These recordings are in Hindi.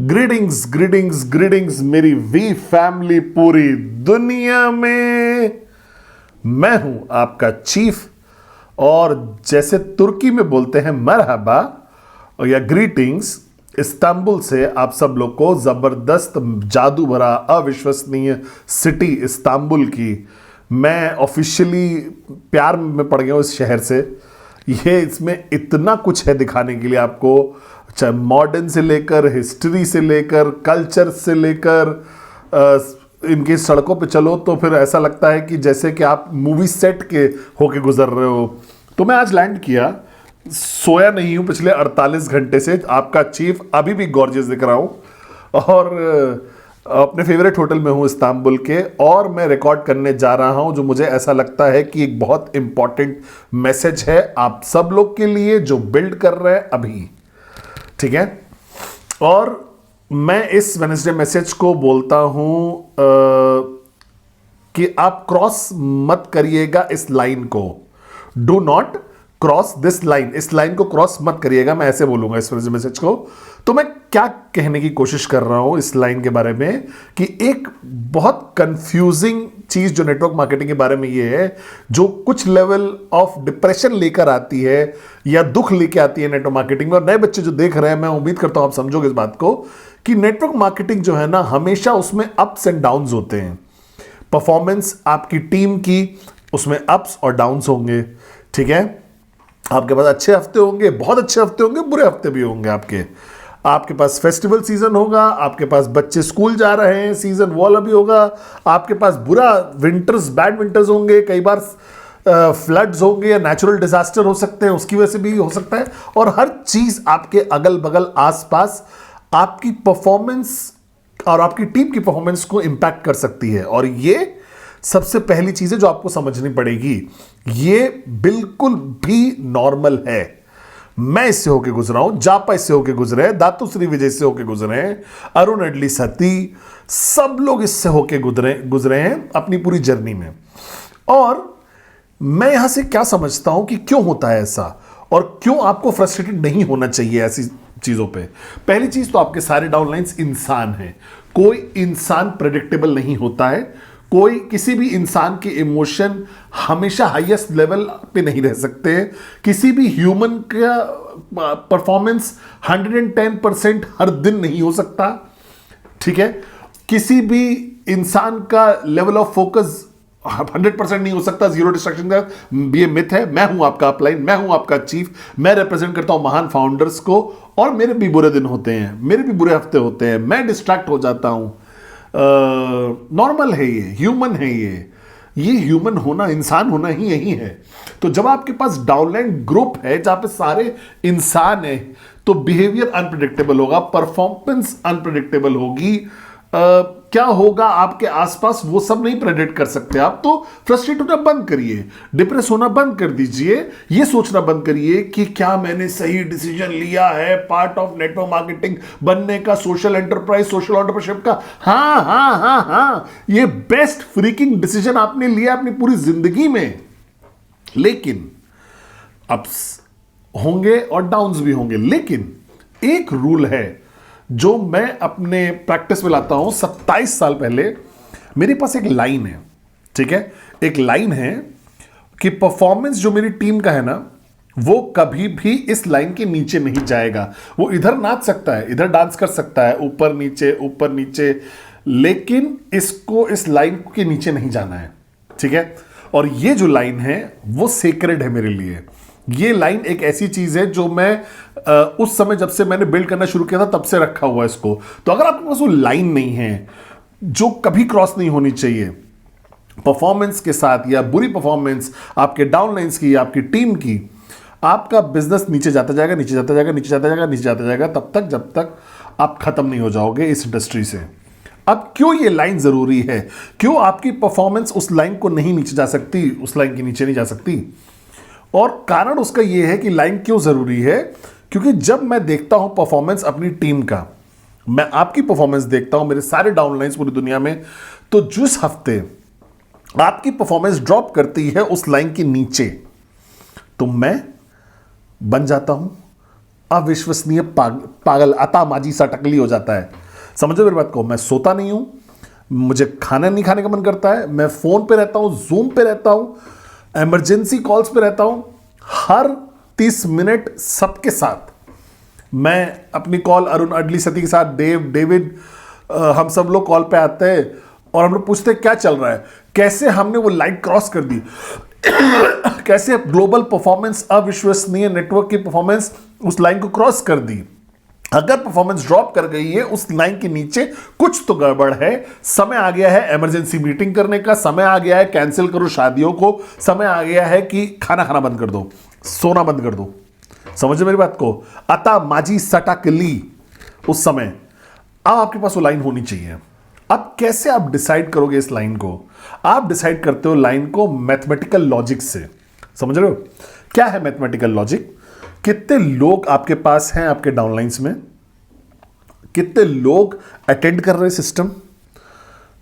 ग्रीटिंग्स ग्रीटिंग्स ग्रीटिंग्स मेरी वी फैमिली पूरी दुनिया में। मैं हूं आपका चीफ, और जैसे तुर्की में बोलते हैं मरहबा या ग्रीटिंग्स, इस्तांबुल से आप सब लोग को जबरदस्त जादू भरा अविश्वसनीय सिटी इस्तांबुल की मैं ऑफिशियली प्यार में पड़ गया हूं इस शहर से। ये इसमें इतना कुछ है दिखाने के लिए आपको, चाहे मॉडर्न से लेकर हिस्ट्री से लेकर कल्चर से लेकर इनकी सड़कों पे चलो तो फिर ऐसा लगता है कि जैसे कि आप मूवी सेट के होके गुजर रहे हो। तो मैं आज लैंड किया, सोया नहीं हूं पिछले 48 घंटे से। आपका चीफ अभी भी गॉर्जियस दिख रहा हूं और अपने फेवरेट होटल में हूं इस्तांबुल के, और मैं रिकॉर्ड करने जा रहा हूं जो मुझे ऐसा लगता है कि एक बहुत इंपॉर्टेंट मैसेज है आप सब लोग के लिए जो बिल्ड कर रहे हैं अभी, ठीक है। और मैं इस वेडनेसडे मैसेज को बोलता हूं कि आप क्रॉस मत करिएगा इस लाइन को। Do not cross this line, इस लाइन को क्रॉस मत करिएगा, मैं ऐसे बोलूंगा इस मैसेज को। तो मैं क्या कहने की कोशिश कर रहा हूं इस लाइन के बारे में कि एक बहुत कंफ्यूजिंग चीज जो नेटवर्क मार्केटिंग के बारे में ये है, जो कुछ लेवल ऑफ डिप्रेशन लेकर आती है या दुख लेकर आती है नेटवर्क मार्केटिंग में। और नए बच्चे जो देख रहे हैं, मैं उम्मीद करता हूं आप समझोगे इस बात को कि नेटवर्क मार्केटिंग जो है ना, हमेशा उसमें अप्स एंड डाउन्स होते हैं। परफॉर्मेंस आपकी टीम की, उसमें अप्स और डाउन्स होंगे, ठीक है। आपके पास अच्छे हफ्ते होंगे, बहुत अच्छे हफ्ते होंगे, बुरे हफ्ते भी होंगे आपके पास फेस्टिवल सीजन होगा, आपके पास बच्चे स्कूल जा रहे हैं सीजन वो वाला भी होगा, आपके पास बुरा विंटर्स, बैड विंटर्स होंगे, कई बार फ्लड्स होंगे या नेचुरल डिजास्टर हो सकते हैं, उसकी वजह से भी हो सकता है। और हर चीज आपके अगल बगल आसपास आपकी परफॉर्मेंस और आपकी टीम की परफॉर्मेंस को इंपैक्ट कर सकती है। और ये सबसे पहली चीज है जो आपको समझनी पड़ेगी। ये बिल्कुल भी नॉर्मल है। मैं इससे होके गुजरा हूं, जापा इससे होके गुजरे हैं, दातुश्री विजय से होके गुजरे हैं, अरुण एडली सती, सब लोग इससे होके गुजरे हैं अपनी पूरी जर्नी में। और मैं यहां से क्या समझता हूं कि क्यों होता है ऐसा और क्यों आपको फ्रस्ट्रेटेड नहीं होना चाहिए ऐसी चीजों पे। पहली चीज तो आपके सारे डाउनलाइंस इंसान हैं। कोई इंसान प्रेडिक्टेबल नहीं होता है। कोई किसी भी इंसान के इमोशन हमेशा हाईएस्ट लेवल पे नहीं रह सकते। किसी भी ह्यूमन का परफॉर्मेंस 110% हर दिन नहीं हो सकता, ठीक है। किसी भी इंसान का लेवल ऑफ फोकस 100% नहीं हो सकता, जीरो डिस्ट्रैक्शन का ये मिथ है। मैं हूं आपका अपलाइन, मैं हूं आपका चीफ, मैं रिप्रेजेंट करता हूं महान फाउंडर्स को। और मेरे भी बुरे दिन होते हैं, मेरे भी बुरे हफ्ते होते हैं, मैं डिस्ट्रैक्ट हो जाता हूं। नॉर्मल है, ये ह्यूमन है। ये ह्यूमन होना, इंसान होना ही यही है। तो जब आपके पास डाउनलाइन ग्रुप है जहां पे सारे इंसान है, तो बिहेवियर अनप्रेडिक्टेबल होगा, परफॉर्मेंस अनप्रेडिक्टेबल होगी। क्या होगा आपके आसपास वो सब नहीं प्रेडिक्ट कर सकते आप। तो फ्रस्ट्रेट होना बंद करिए, डिप्रेस होना बंद कर दीजिए, ये सोचना बंद करिए कि क्या मैंने सही डिसीजन लिया है पार्ट ऑफ नेटवर्क मार्केटिंग बनने का, सोशल एंटरप्राइज, सोशल एंटरप्रेन्योरशिप का। हाँ हाँ हाँ हाँ, ये बेस्ट फ्रीकिंग डिसीजन आपने लिया अपनी पूरी जिंदगी में। लेकिन अप्स होंगे और डाउन्स भी होंगे। लेकिन एक रूल है जो मैं अपने प्रैक्टिस में लाता हूं। 27 साल पहले मेरे पास एक लाइन है, ठीक है। एक लाइन है कि परफॉर्मेंस जो मेरी टीम का है ना, वो कभी भी इस लाइन के नीचे नहीं जाएगा। वो इधर नाच सकता है, इधर डांस कर सकता है, ऊपर नीचे, लेकिन इसको इस लाइन के नीचे नहीं जाना है, ठीक है। और ये जो लाइन है वो सेक्रेड है मेरे लिए। ये लाइन एक ऐसी चीज है जो मैं उस समय जब से मैंने बिल्ड करना शुरू किया था तब से रखा हुआ है इसको। तो अगर आपके पास वो लाइन नहीं है जो कभी क्रॉस नहीं होनी चाहिए परफॉर्मेंस के साथ, या बुरी परफॉर्मेंस आपके डाउनलाइंस की, आपकी टीम की, आपका बिजनेस नीचे जाता जाएगा, नीचे जाता जाएगा, नीचे जाता जाएगा, नीचे जाता जाएगा, तब तक जब तक आप खत्म नहीं हो जाओगे इस इंडस्ट्री से। अब क्यों ये लाइन जरूरी है, क्यों आपकी परफॉर्मेंस उस लाइन को नहीं नीचे जा सकती, उस लाइन के नीचे नहीं जा सकती। और कारण उसका यह है कि लाइन क्यों जरूरी है, क्योंकि जब मैं देखता हूं परफॉर्मेंस अपनी टीम का, मैं आपकी परफॉर्मेंस देखता हूं, मेरे सारे डाउनलाइंस पूरी दुनिया में, तो जिस हफ्ते आपकी परफॉर्मेंस ड्रॉप करती है उस लाइन के नीचे, तो मैं बन जाता हूं अविश्वसनीय पागल अतामाजी सा टकली हो जाता है। समझो मेरी बात को। मैं सोता नहीं हूं, मुझे खाना नहीं खाने का मन करता है, मैं फोन पे रहता हूं, जूम पे रहता हूं, इमरजेंसी कॉल्स पे रहता हूं, हर 30 मिनट सबके साथ। मैं अपनी कॉल अरुण अडली सती के साथ, डेविड, हम सब लोग कॉल पे आते हैं और हम लोग पूछते हैं क्या चल रहा है, कैसे हमने वो लाइन क्रॉस कर दी, कैसे ग्लोबल परफॉर्मेंस, अविश्वसनीय नेटवर्क की परफॉर्मेंस उस लाइन को क्रॉस कर दी। अगर परफॉर्मेंस ड्रॉप कर गई है उस लाइन के नीचे, कुछ तो गड़बड़ है। समय आ गया है इमरजेंसी मीटिंग करने का, समय आ गया है कैंसिल करो शादियों को, समय आ गया है कि खाना खाना बंद कर दो, सोना बंद कर दो। समझो मेरी बात को। अता माजी सटाकली उस समय अब आपके पास वो लाइन होनी चाहिए। अब कैसे आप डिसाइड करोगे इस लाइन को? आप डिसाइड करते हो लाइन को मैथमेटिकल लॉजिक से। समझ रहे हो क्या है मैथमेटिकल लॉजिक? कितने लोग आपके पास हैं आपके डाउनलाइंस में, कितने लोग अटेंड कर रहे हैं सिस्टम,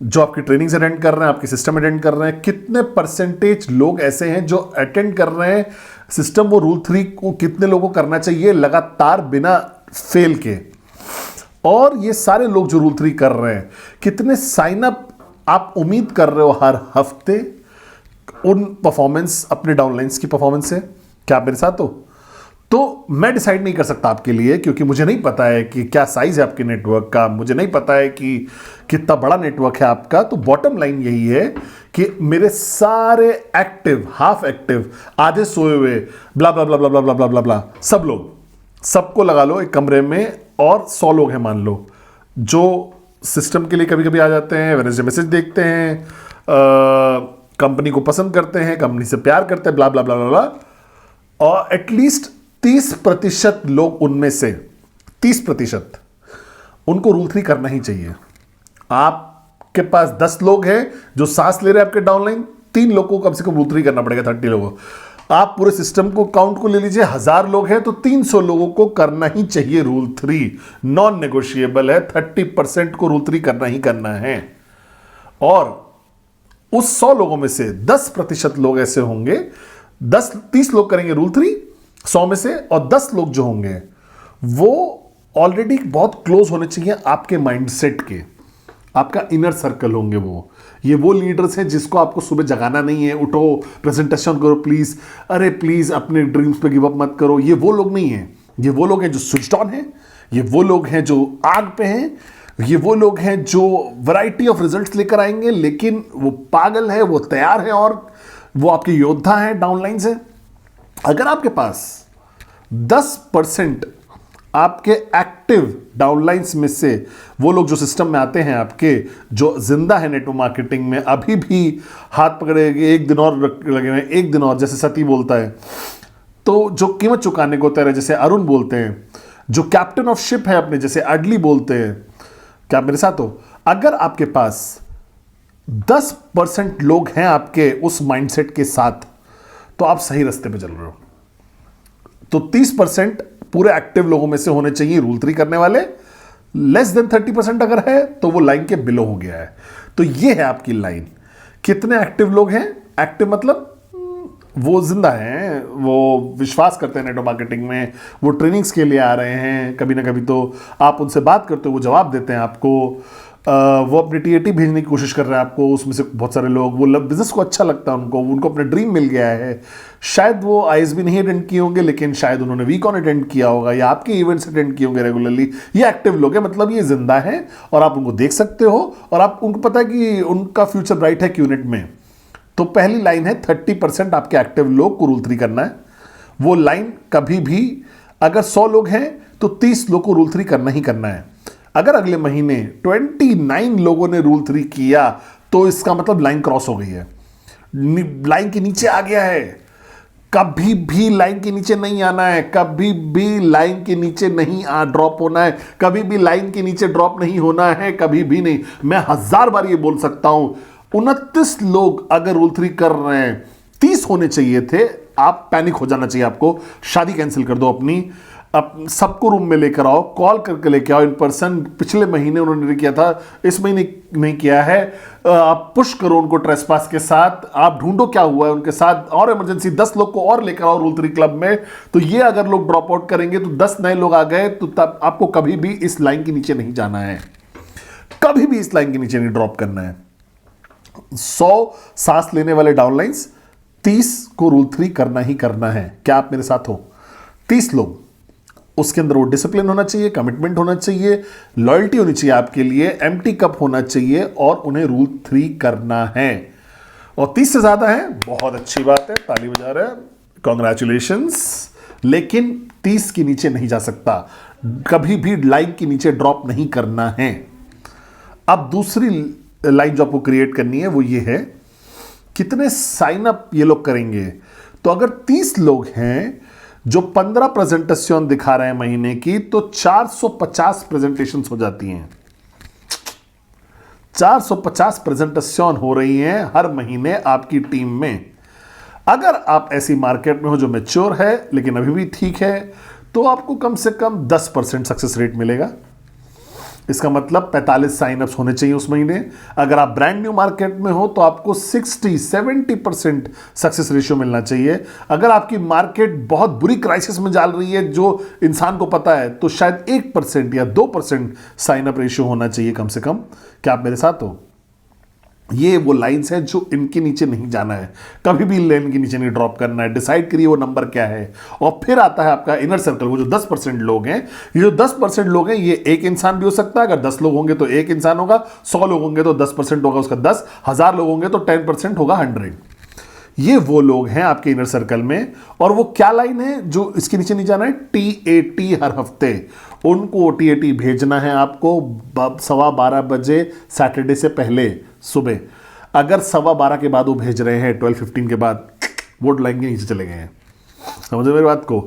जो आपकी ट्रेनिंग्स अटेंड कर रहे हैं, आपके सिस्टम अटेंड कर रहे हैं, कितने परसेंटेज लोग ऐसे हैं जो अटेंड कर रहे हैं सिस्टम, वो रूल 3 को कितने लोगों को करना चाहिए लगातार बिना फेल के, और ये सारे लोग जो रूल 3 कर रहे हैं, कितने साइन अप आप उम्मीद कर रहे हो हर हफ्ते उन परफॉर्मेंस, अपने डाउनलाइंस की परफॉर्मेंस से। क्या आप मेरे साथ हो? तो मैं डिसाइड नहीं कर सकता आपके लिए, क्योंकि मुझे नहीं पता है कि क्या साइज है आपके नेटवर्क का, मुझे नहीं पता है कि कितना बड़ा नेटवर्क है आपका। तो बॉटम लाइन यही है कि मेरे सारे एक्टिव, हाफ एक्टिव, आधे सोए हुए, ब्ला ब्ला ब्ला ब्ला ब्ला ब्ला ब्ला ब्ला, सब लोग, सबको लगा लो एक कमरे में, और 100 लोग हैं मान लो, जो सिस्टम के लिए कभी कभी आ जाते हैं, वेडनेसडे मैसेज देखते हैं, कंपनी को पसंद करते हैं, कंपनी से प्यार करते हैं, ब्ला ब्ला ब्ला ब्ला, और एटलीस्ट 30% लोग उनमें से 30% उनको रूल 3 करना ही चाहिए। आपके पास 10 लोग हैं जो सांस ले रहे हैं आपके डाउनलाइन, 3 लोगों को कम से कम रूल 3 करना पड़ेगा, 30 लोगों। आप पूरे सिस्टम को काउंट को ले लीजिए, 1000 लोग हैं तो 300 लोगों को करना ही चाहिए रूल 3। नॉन नेगोशिएबल है, 30% को रूल 3 करना ही करना है। और उस 100 लोगों में से 10% लोग ऐसे होंगे, 30 लोग करेंगे रूल 3 100 में से, और 10 लोग जो होंगे वो ऑलरेडी बहुत क्लोज होने चाहिए आपके माइंडसेट के, आपका इनर सर्कल होंगे वो लीडर्स हैं जिसको आपको सुबह जगाना नहीं है, उठो प्रेजेंटेशन करो प्लीज, अरे प्लीज अपने ड्रीम्स पे गिव अप मत करो। ये वो लोग नहीं हैं, ये वो लोग हैं जो स्विच्ड ऑन हैं, ये वो लोग हैं जो आग पे हैं, ये वो लोग हैं जो वैरायटी ऑफ रिजल्ट्स लेकर आएंगे, लेकिन वो पागल है, वो तैयार है, और वो आपके योद्धा हैं, डाउनलाइन से। अगर आपके पास 10% आपके एक्टिव डाउनलाइंस में से वो लोग जो सिस्टम में आते हैं आपके, जो जिंदा है नेटवर्क मार्केटिंग में, अभी भी हाथ पकड़े एक दिन और लगे हुए, एक दिन और, जैसे सती बोलता है, तो जो कीमत चुकाने को तैयार है, जैसे अरुण बोलते हैं, जो कैप्टन ऑफ शिप है अपने, जैसे अडली बोलते हैं। क्या आप मेरे साथ हो? अगर आपके पास 10% लोग हैं आपके उस माइंडसेट के साथ, तो आप सही रास्ते पे चल रहे हो। तो 30% पूरे एक्टिव लोगों में से होने चाहिए रूल 3 करने वाले। लेस देन 30% अगर है तो वो लाइन के बिलो हो गया है। तो ये है आपकी लाइन। कितने एक्टिव लोग हैं? एक्टिव मतलब वो जिंदा हैं, वो विश्वास करते हैं नेटवर्क मार्केटिंग में, वो ट्रेनिंग्स के लिए आ रहे हैं, कभी ना कभी तो आप उनसे बात करते हो, वो जवाब देते हैं आपको, वो अपने टीएटी भेजने की कोशिश कर रहे हैं आपको। उसमें से बहुत सारे लोग, वो बिजनेस को अच्छा लगता है उनको अपना ड्रीम मिल गया है। शायद वो आईएसबी नहीं अटेंड किए होंगे, लेकिन शायद उन्होंने वीकॉन अटेंड किया होगा, या आपके इवेंट्स अटेंड किए होंगे रेगुलरली। ये एक्टिव लोग हैं, मतलब ये जिंदा हैं, और आप उनको देख सकते हो, और आप उनको पता है कि उनका फ्यूचर ब्राइट है क्यूनेट में। तो पहली लाइन है 30% आपके एक्टिव लोग को रूल 3 करना है। वो लाइन कभी भी, अगर 100 लोग हैं तो 30 लोग को रूल 3 करना ही करना है। अगर अगले महीने 29 लोगों ने रूल 3 किया तो इसका मतलब लाइन क्रॉस हो गई है, लाइन के नीचे आ गया है। कभी भी लाइन के नीचे नहीं आना है, कभी भी लाइन के नीचे नहीं ड्रॉप होना है, कभी भी लाइन के नीचे ड्रॉप नहीं होना है, कभी भी नहीं। मैं 1000 बार ये बोल सकता हूं, 29 लोग अगर रूल 3 कर रहे हैं, 30 होने चाहिए थे। आप पैनिक हो जाना चाहिए, आपको शादी कैंसिल कर दो अपनी, अब सबको रूम में लेकर आओ, कॉल करके लेके आओ इन पर्सन। पिछले महीने उन्होंने किया था, इस महीने नहीं किया है। आप पुश करो उनको ट्रेसपास के साथ, आप ढूंढो क्या हुआ है उनके साथ, और इमरजेंसी 10 लोग को और लेकर आओ रूल 3 क्लब में। तो ये अगर लोग ड्रॉप आउट करेंगे तो 10 नए लोग आ गए, तो तब आपको कभी भी इस लाइन के नीचे नहीं जाना है, कभी भी इस लाइन के नीचे नहीं ड्रॉप करना है। 100 सांस लेने वाले डाउनलाइंस, 30 को रूल 3 करना ही करना है। क्या आप मेरे साथ हो? 30 लोग, उसके अंदर वो डिसिप्लिन होना चाहिए, कमिटमेंट होना चाहिए, लॉयल्टी होनी चाहिए आपके लिए, एम्प्टी कप होना चाहिए, और उन्हें रूल 3 करना है। और 30 से ज्यादा है, बहुत अच्छी बात है, ताली बजा रहे हैं, कॉन्ग्रेचुलेशंस। लेकिन 30 के नीचे नहीं जा सकता, कभी भी लाइन के नीचे ड्रॉप नहीं करना है। अब दूसरी लाइन जो आपको क्रिएट करनी है वो ये है, कितने साइन अप ये लोग करेंगे। तो अगर 30 लोग हैं जो 15 प्रेजेंटेशन दिखा रहे हैं महीने की, तो 450 प्रेजेंटेशन हो जाती हैं। 450 प्रेजेंटेशन हो रही हैं हर महीने आपकी टीम में। अगर आप ऐसी मार्केट में हो जो मैच्योर है लेकिन अभी भी ठीक है, तो आपको कम से कम 10% सक्सेस रेट मिलेगा। इसका मतलब 45 साइनअप्स होने चाहिए उस महीने। अगर आप ब्रांड न्यू मार्केट में हो तो आपको 60-70% सक्सेस रेशियो मिलना चाहिए। अगर आपकी मार्केट बहुत बुरी क्राइसिस में जा रही है जो इंसान को पता है, तो शायद 1% या 2% साइनअप रेशियो होना चाहिए कम से कम। क्या आप मेरे साथ हो? ये वो लाइंस है जो इनके नीचे नहीं जाना है, कभी भी लाइन के नीचे नहीं ड्रॉप करना है। डिसाइड करिए वो नंबर क्या है। और फिर आता है आपका इनर सर्कल, वो जो 10% लोग हैं। ये जो 10% लोग हैं, ये एक इंसान भी हो सकता है। अगर 10 लोग होंगे तो एक इंसान होगा, 100 लोग होंगे तो 10% होगा उसका 10, 1000 लोग होंगे तो 10% होगा 100। ये वो लोग हैं आपके इनर सर्कल में। और वो क्या लाइन है जो इसके नीचे नहीं जाना है? TAT हर हफ्ते उनको TAT भेजना है आपको 12:15 बजे सैटरडे से पहले सुबह। अगर 12:15 के बाद वो भेज रहे हैं, 12:15 के बाद, वोट लाइन के नीचे चले गए हैं। समझे मेरी बात को?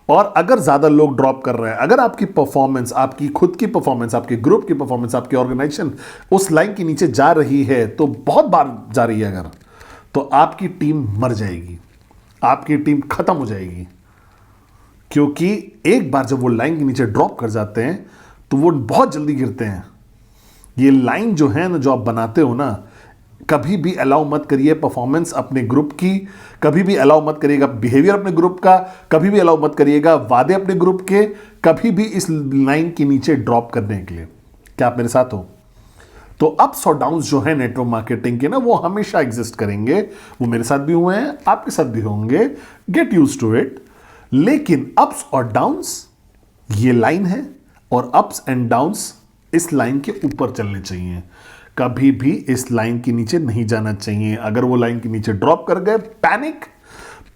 और अगर ज्यादा लोग ड्रॉप कर रहे हैं, अगर आपकी परफॉर्मेंस, आपकी खुद की परफॉर्मेंस, आपके ग्रुप की परफॉर्मेंस, आपकी ऑर्गेनाइजेशन उस लाइन के नीचे जा रही है, तो बहुत बार जा रही है अगर, तो आपकी टीम मर जाएगी, आपकी टीम खत्म हो जाएगी। क्योंकि एक बार जब वो लाइन के नीचे ड्रॉप कर जाते हैं तो वो बहुत जल्दी गिरते हैं। ये लाइन जो है ना, जो आप बनाते हो ना, कभी भी अलाउ मत करिए परफॉर्मेंस अपने ग्रुप की, कभी भी अलाउ मत करिएगा बिहेवियर अपने ग्रुप का, कभी भी अलाउ मत करिएगा वादे अपने ग्रुप के, कभी भी इस लाइन के नीचे ड्रॉप करने के लिए। क्या आप मेरे साथ हो? तो अप्स और डाउन्स जो है नेटवर्क मार्केटिंग के ना, वो हमेशा एग्जिस्ट करेंगे। वो मेरे साथ भी हुए हैं, आपके साथ भी होंगे, गेट यूज टू इट। लेकिन अप्स और डाउन्स ये लाइन है, और अप्स एंड डाउन्स इस लाइन के ऊपर चलने चाहिए, कभी भी इस लाइन के नीचे नहीं जाना चाहिए। अगर वो लाइन के नीचे ड्रॉप कर गए, पैनिक,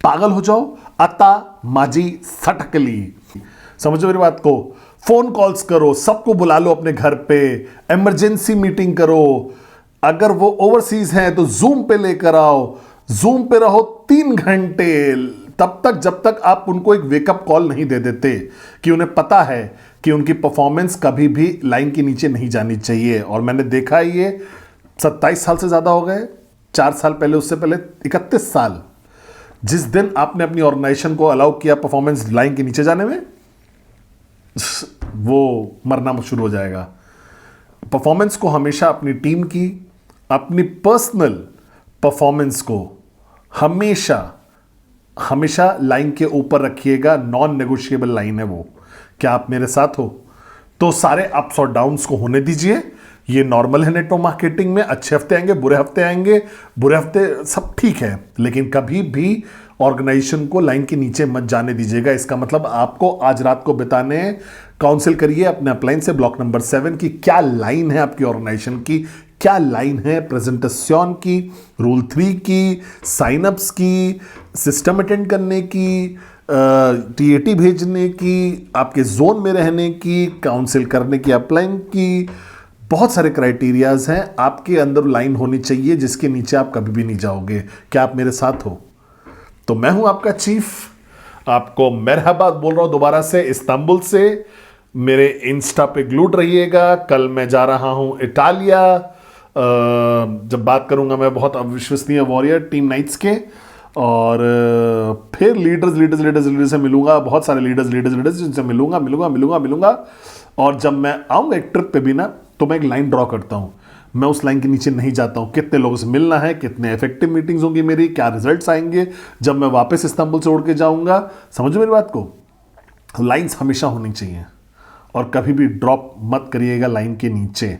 पागल हो जाओ, अता माजी सटकली। समझो मेरी बात को? फोन कॉल्स करो, सबको बुला लो अपने घर पे, इमरजेंसी मीटिंग करो। अगर वो ओवरसीज हैं तो जूम पे लेकर आओ, जूम पे रहो 3 घंटे, तब तक जब तक आप उनको एक वेकअप कॉल नहीं दे देते कि उन्हें पता है कि उनकी परफॉर्मेंस कभी भी लाइन के नीचे नहीं जानी चाहिए। और मैंने देखा है ये 27 साल से ज्यादा हो गए, 4 साल पहले, उससे पहले 31 साल। जिस दिन आपने अपनी ऑर्गेनाइजेशन को अलाउ किया परफॉर्मेंस लाइन के नीचे जाने में, वो मरना शुरू हो जाएगा। परफॉर्मेंस को हमेशा अपनी टीम की, अपनी पर्सनल परफॉर्मेंस को हमेशा हमेशा लाइन के ऊपर रखिएगा। नॉन नेगोशिएबल लाइन है वो। क्या आप मेरे साथ हो? तो सारे अप्स और डाउन्स को होने दीजिए, ये नॉर्मल है नेटवर्क मार्केटिंग में। अच्छे हफ्ते आएंगे, बुरे हफ्ते आएंगे, बुरे हफ्ते सब ठीक है, लेकिन कभी भी ऑर्गेनाइजेशन को लाइन के नीचे मत जाने दीजिएगा। इसका मतलब आपको आज रात को बिताने, काउंसिल करिए अपने अपलाइन से ब्लॉक नंबर 7 की, क्या लाइन है आपकी ऑर्गेनाइजेशन की, क्या लाइन है प्रेजेंटेशन की, रूल 3 की, साइनअप्स की, सिस्टम अटेंड करने की, TAT भेजने की, आपके जोन में रहने की, काउंसिल करने की, अपलाइन की। बहुत सारे क्राइटेरियाज हैं, आपके अंदर लाइन होनी चाहिए जिसके नीचे आप कभी भी नहीं जाओगे। क्या आप मेरे साथ हो? तो मैं हूं आपका चीफ, आपको मरहबा बोल रहा हूं दोबारा से इस्तांबुल से। मेरे इंस्टा पे ग्लूड रहिएगा। कल मैं जा रहा हूं इटालिया, जब बात करूंगा मैं बहुत अविश्वसनीय वॉरियर टीम नाइट्स के, और फिर लीडर्स से मिलूंगा, बहुत सारे लीडर्स जिनसे मिलूंगा। और जब मैं आऊँगा एक ट्रिप पे भी ना, तो मैं एक लाइन ड्रॉ करता हूँ। मैं उस लाइन के नीचे नहीं जाता हूँ, कितने लोगों से मिलना है, कितने इफेक्टिव मीटिंग्स होंगी मेरी, क्या रिजल्ट्स आएंगे जब मैं वापस इस्तांबुल से उड़ के जाऊँगा। समझो मेरी बात को। लाइंस हमेशा होनी चाहिए और कभी भी ड्रॉप मत करिएगा लाइन के नीचे।